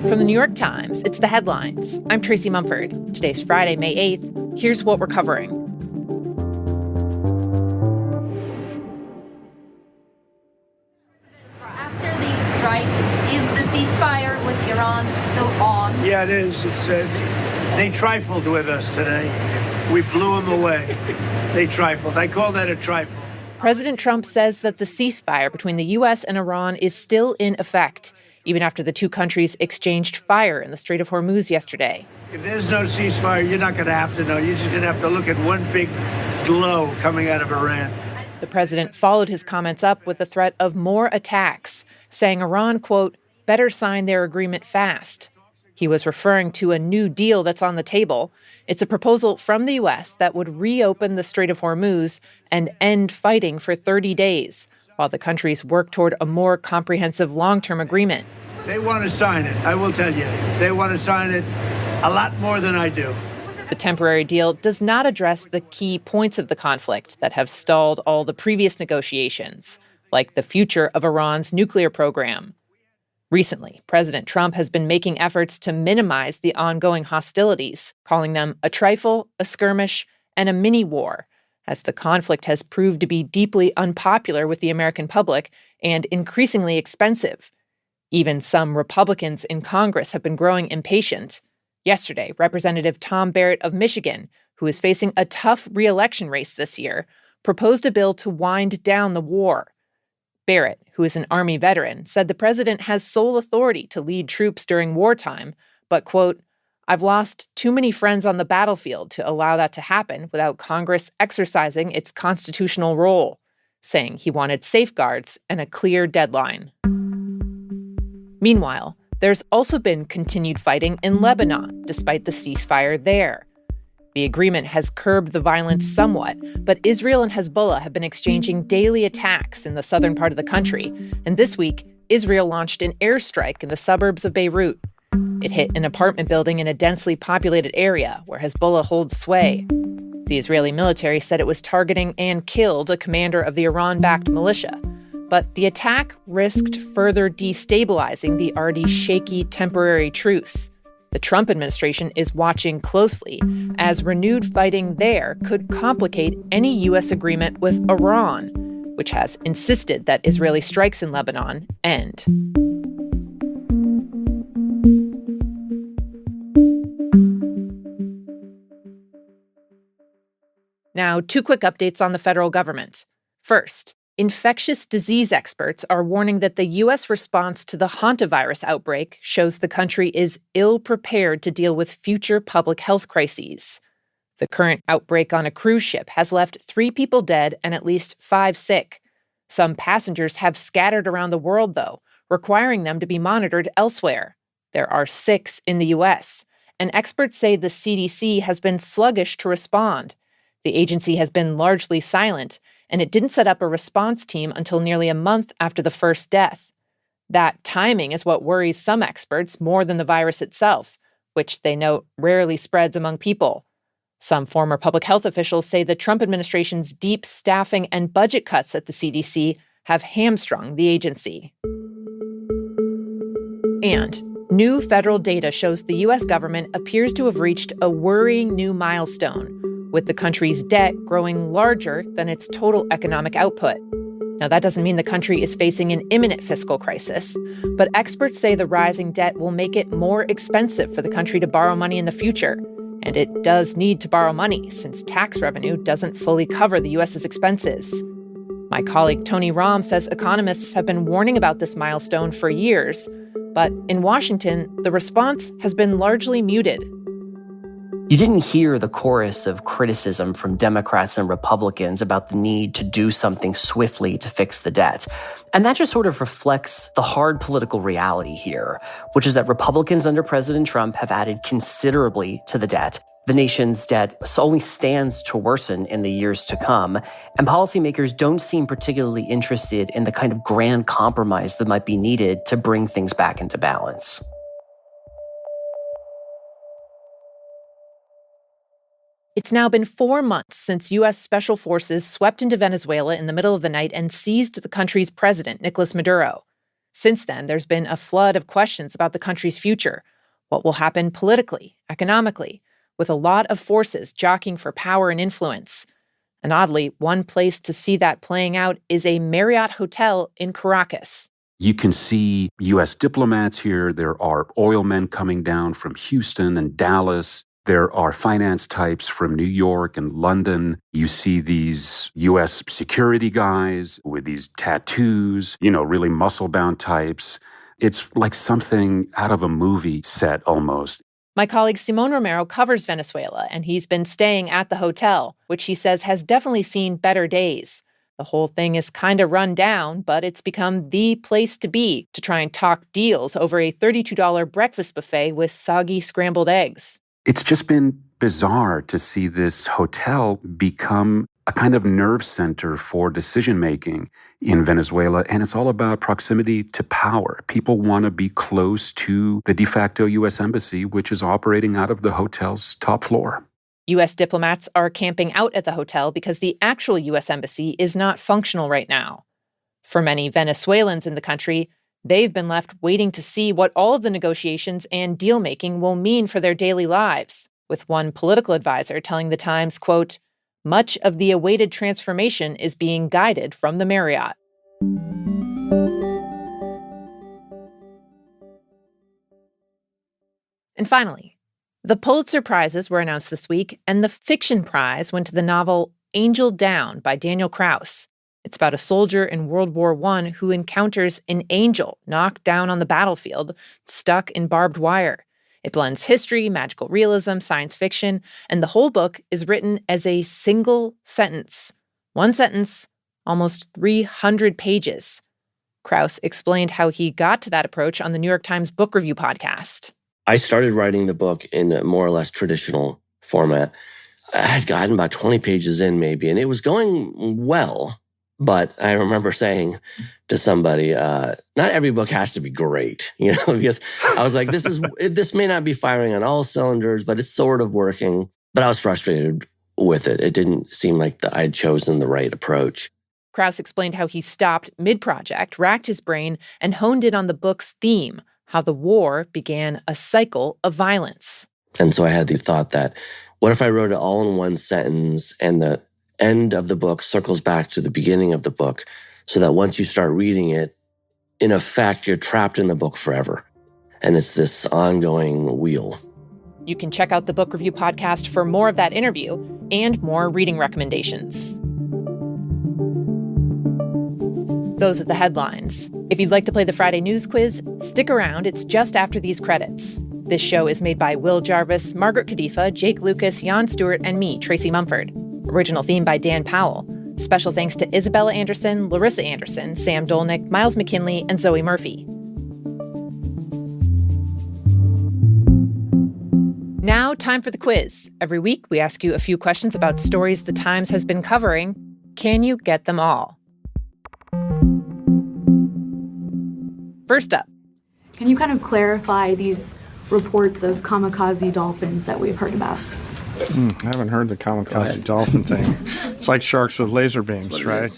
From the New York Times, it's The Headlines. I'm Tracy Mumford. Today's Friday, May 8th. Here's what we're covering. After these strikes, is the ceasefire with Iran still on? Yeah, it is. They trifled with us today. We blew them away. They trifled. I call that a trifle. President Trump says that the ceasefire between the U.S. and Iran is still in effect, even after the two countries exchanged fire in the Strait of Hormuz yesterday. If there's no ceasefire, you're not going to have to know. You're just going to have to look at one big glow coming out of Iran. The president followed his comments up with the threat of more attacks, saying Iran, quote, better sign their agreement fast. He was referring to a new deal that's on the table. It's a proposal from the U.S. that would reopen the Strait of Hormuz and end fighting for 30 days, while the countries work toward a more comprehensive long-term agreement. They want to sign it. I will tell you. They want to sign it a lot more than I do. The temporary deal does not address the key points of the conflict that have stalled all the previous negotiations, like the future of Iran's nuclear program. Recently, President Trump has been making efforts to minimize the ongoing hostilities, calling them a trifle, a skirmish, and a mini-war, as the conflict has proved to be deeply unpopular with the American public and increasingly expensive. Even some Republicans in Congress have been growing impatient. Yesterday, Representative Tom Barrett of Michigan, who is facing a tough re-election race this year, proposed a bill to wind down the war. Barrett, who is an Army veteran, said the president has sole authority to lead troops during wartime, but, quote, I've lost too many friends on the battlefield to allow that to happen without Congress exercising its constitutional role, saying he wanted safeguards and a clear deadline. Meanwhile, there's also been continued fighting in Lebanon, despite the ceasefire there. The agreement has curbed the violence somewhat, but Israel and Hezbollah have been exchanging daily attacks in the southern part of the country. And this week, Israel launched an airstrike in the suburbs of Beirut. It hit an apartment building in a densely populated area where Hezbollah holds sway. The Israeli military said it was targeting and killed a commander of the Iran-backed militia. But the attack risked further destabilizing the already shaky temporary truce. The Trump administration is watching closely, as renewed fighting there could complicate any U.S. agreement with Iran, which has insisted that Israeli strikes in Lebanon end. Now, two quick updates on the federal government. First, infectious disease experts are warning that the U.S. response to the Hantavirus outbreak shows the country is ill-prepared to deal with future public health crises. The current outbreak on a cruise ship has left 3 people dead and at least 5 sick. Some passengers have scattered around the world, though, requiring them to be monitored elsewhere. There are 6 in the U.S., and experts say the CDC has been sluggish to respond. The agency has been largely silent, and it didn't set up a response team until nearly a month after the first death. That timing is what worries some experts more than the virus itself, which they note rarely spreads among people. Some former public health officials say the Trump administration's deep staffing and budget cuts at the CDC have hamstrung the agency. And new federal data shows the U.S. government appears to have reached a worrying new milestone, with the country's debt growing larger than its total economic output. Now, that doesn't mean the country is facing an imminent fiscal crisis, but experts say the rising debt will make it more expensive for the country to borrow money in the future. And it does need to borrow money, since tax revenue doesn't fully cover the U.S.'s expenses. My colleague Tony Rahm says economists have been warning about this milestone for years, but in Washington, the response has been largely muted. You didn't hear the chorus of criticism from Democrats and Republicans about the need to do something swiftly to fix the debt. And that just sort of reflects the hard political reality here, which is that Republicans under President Trump have added considerably to the debt. The nation's debt only stands to worsen in the years to come, and policymakers don't seem particularly interested in the kind of grand compromise that might be needed to bring things back into balance. It's now been 4 months since U.S. special forces swept into Venezuela in the middle of the night and seized the country's president, Nicolas Maduro. Since then, there's been a flood of questions about the country's future. What will happen politically, economically, with a lot of forces jockeying for power and influence. And oddly, one place to see that playing out is a Marriott hotel in Caracas. You can see U.S. diplomats here. There are oil men coming down from Houston and Dallas. There are finance types from New York and London. You see these U.S. security guys with these tattoos, really muscle-bound types. It's like something out of a movie set almost. My colleague Simon Romero covers Venezuela, and he's been staying at the hotel, which he says has definitely seen better days. The whole thing is kind of run down, but it's become the place to be to try and talk deals over a $32 breakfast buffet with soggy scrambled eggs. It's just been bizarre to see this hotel become a kind of nerve center for decision-making in Venezuela, and it's all about proximity to power. People want to be close to the de facto U.S. embassy, which is operating out of the hotel's top floor. U.S. diplomats are camping out at the hotel because the actual U.S. embassy is not functional right now. For many Venezuelans in the country, they've been left waiting to see what all of the negotiations and deal-making will mean for their daily lives, with one political advisor telling The Times, quote, "Much of the awaited transformation is being guided from the Marriott." And finally, the Pulitzer Prizes were announced this week, and the fiction prize went to the novel Angel Down by Daniel Kraus. It's about a soldier in World War I who encounters an angel knocked down on the battlefield, stuck in barbed wire. It blends history, magical realism, science fiction, and the whole book is written as a single sentence. One sentence, almost 300 pages. Kraus explained how he got to that approach on the New York Times Book Review podcast. I started writing the book in a more or less traditional format. I had gotten about 20 pages in maybe, and it was going well. But I remember saying to somebody, not every book has to be great, because I was like, this may not be firing on all cylinders, but it's sort of working. But I was frustrated with it. It didn't seem like I'd chosen the right approach. Kraus explained how he stopped mid-project, racked his brain, and honed in on the book's theme, how the war began a cycle of violence. And so I had the thought that, what if I wrote it all in one sentence and the end of the book circles back to the beginning of the book, so that once you start reading it, in effect, you're trapped in the book forever. And it's this ongoing wheel. You can check out the Book Review podcast for more of that interview and more reading recommendations. Those are the headlines. If you'd like to play the Friday News Quiz, stick around. It's just after these credits. This show is made by Will Jarvis, Margaret Kadifa, Jake Lucas, Jan Stewart, and me, Tracy Mumford. Original theme by Dan Powell. Special thanks to Isabella Anderson, Larissa Anderson, Sam Dolnick, Miles McKinley, and Zoe Murphy. Now, time for the quiz. Every week, we ask you a few questions about stories the Times has been covering. Can you get them all? First up. Can you kind of clarify these reports of kamikaze dolphins that we've heard about? I haven't heard the kamikaze dolphin thing. It's like sharks with laser beams, right?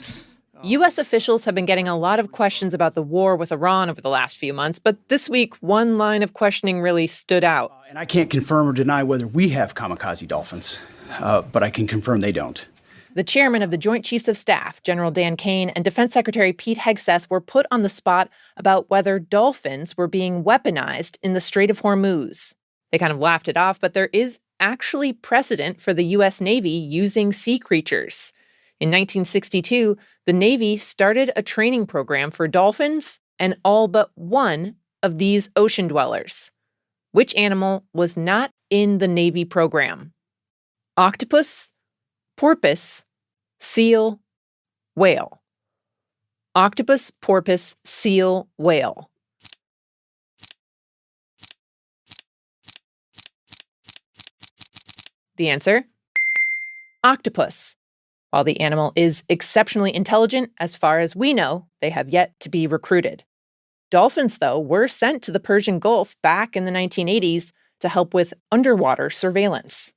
U.S. officials have been getting a lot of questions about the war with Iran over the last few months, but this week, one line of questioning really stood out. And I can't confirm or deny whether we have kamikaze dolphins, but I can confirm they don't. The chairman of the Joint Chiefs of Staff, General Dan Kane, and Defense Secretary Pete Hegseth were put on the spot about whether dolphins were being weaponized in the Strait of Hormuz. They kind of laughed it off, but there is actually precedent for the U.S. Navy using sea creatures. In 1962, the Navy started a training program for dolphins and all but one of these ocean dwellers. Which animal was not in the Navy program? Octopus, porpoise, seal, whale. Octopus, porpoise, seal, whale. The answer? Octopus. While the animal is exceptionally intelligent, as far as we know, they have yet to be recruited. Dolphins, though, were sent to the Persian Gulf back in the 1980s to help with underwater surveillance.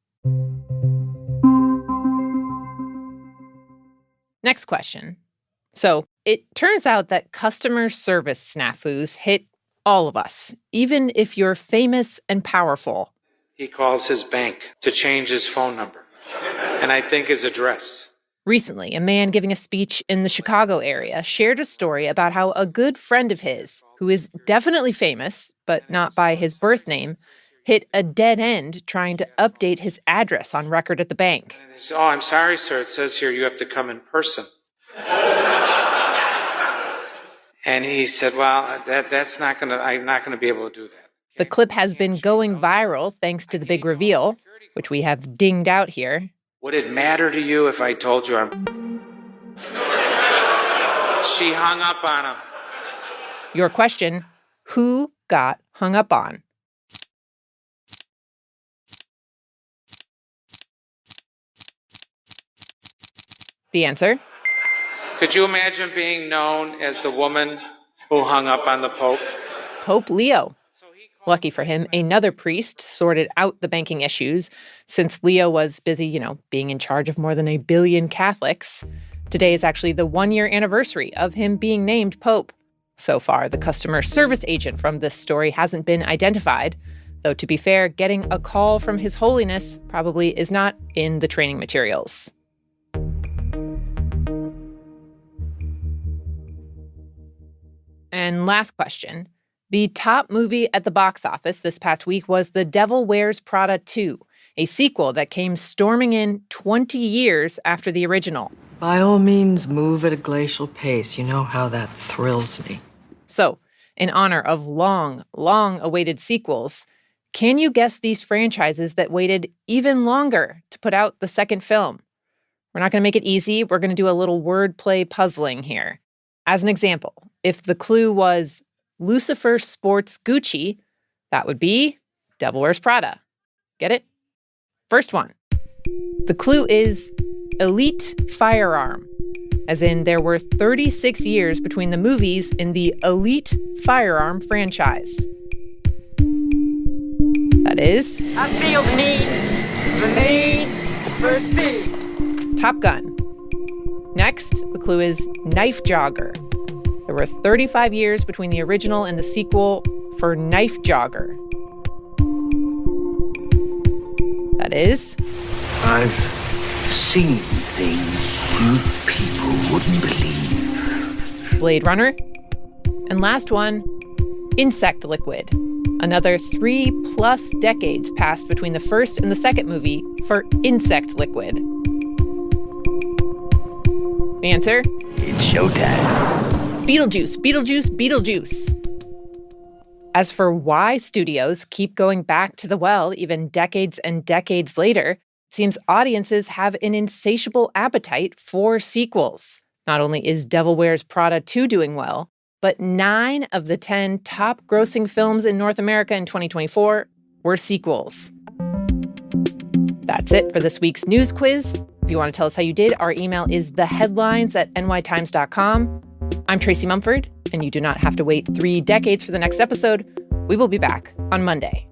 Next question. So, It turns out that customer service snafus hit all of us, even if you're famous and powerful. He calls his bank to change his phone number, and I think his address. Recently, a man giving a speech in the Chicago area shared a story about how a good friend of his, who is definitely famous, but not by his birth name, hit a dead end trying to update his address on record at the bank. And he said, "Oh, I'm sorry, sir. It says here you have to come in person." And he said, "Well, that's not gonna. I'm not gonna be able to do that." The clip has been going viral thanks to the big reveal, which we have dinged out here. Would it matter to you if I told you She hung up on him. Your question, who got hung up on? The answer? Could you imagine being known as the woman who hung up on the Pope? Pope Leo. Lucky for him, another priest sorted out the banking issues since Leo was busy, being in charge of more than 1 billion Catholics. Today is actually the 1-year anniversary of him being named Pope. So far, the customer service agent from this story hasn't been identified, though to be fair, getting a call from His Holiness probably is not in the training materials. And last question. The top movie at the box office this past week was The Devil Wears Prada 2, a sequel that came storming in 20 years after the original. By all means, move at a glacial pace. You know how that thrills me. So, in honor of long, long-awaited sequels, can you guess these franchises that waited even longer to put out the second film? We're not going to make it easy. We're going to do a little wordplay puzzling here. As an example, if the clue was Lucifer Sports Gucci, that would be Devil Wears Prada. Get it? First one. The clue is Elite Firearm, as in there were 36 years between the movies in the Elite Firearm franchise. That is... I feel the need for speed. Top Gun. Next, the clue is Knife Jogger. There were 35 years between the original and the sequel for Knife Jogger. That is... I've seen things you people wouldn't believe. Blade Runner. And last one, Insect Liquid. Another 3+ decades passed between the first and the second movie for Insect Liquid. The answer? It's showtime. Beetlejuice, Beetlejuice, Beetlejuice. As for why studios keep going back to the well even decades and decades later, it seems audiences have an insatiable appetite for sequels. Not only is Devil Wears Prada 2 doing well, but 9 of the 10 top-grossing films in North America in 2024 were sequels. That's it for this week's news quiz. If you want to tell us how you did, our email is theheadlines@nytimes.com. I'm Tracy Mumford, and you do not have to wait 3 decades for the next episode. We will be back on Monday.